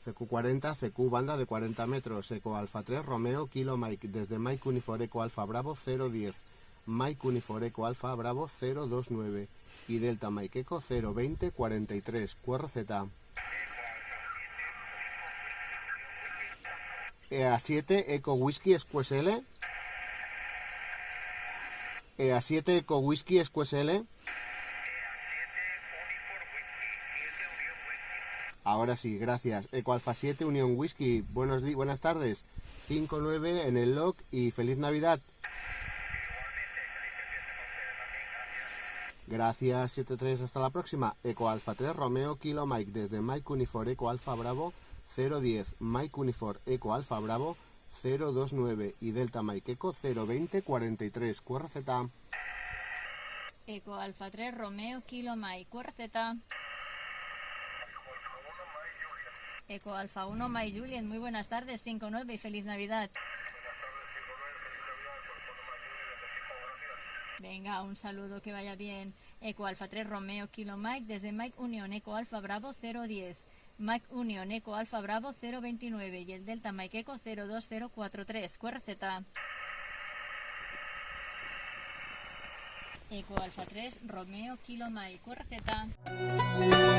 CQ40, CQ banda de 40 metros, Eco Alfa 3, Romeo, Kilo Mike, desde Mike Unifor Eco Alfa Bravo 010, Mike Unifor Eco Alfa Bravo 029 y Delta Mike Eco 02043, QRZ. EA7 Eco Whisky SQSL, EA7 Eco Whisky SQSL. Ahora sí, gracias. Eco Alfa 7 Unión Whisky, buenas tardes. 5-9 en el log y feliz Navidad. Gracias, 7-3, hasta la próxima. Eco Alfa 3 Romeo Kilo Mike, desde Mike Unifor Eco Alfa Bravo 010, Mike Unifor Eco Alfa Bravo 029 y Delta Mike Eco 02043, QRZ. Eco Alfa 3 Romeo Kilo Mike, QRZ. Eco Alfa 1 Mike Juliet, muy buenas tardes, 5-9 y feliz Navidad. Venga, un saludo, que vaya bien. Eco Alfa 3 Romeo Kilo Mike, desde Mike Union Eco Alfa Bravo 010, Mike Union Eco Alfa Bravo 029 y el Delta Mike Eco 02043, QRZ. Eco Alfa 3 Romeo Kilo Mike, QRZ.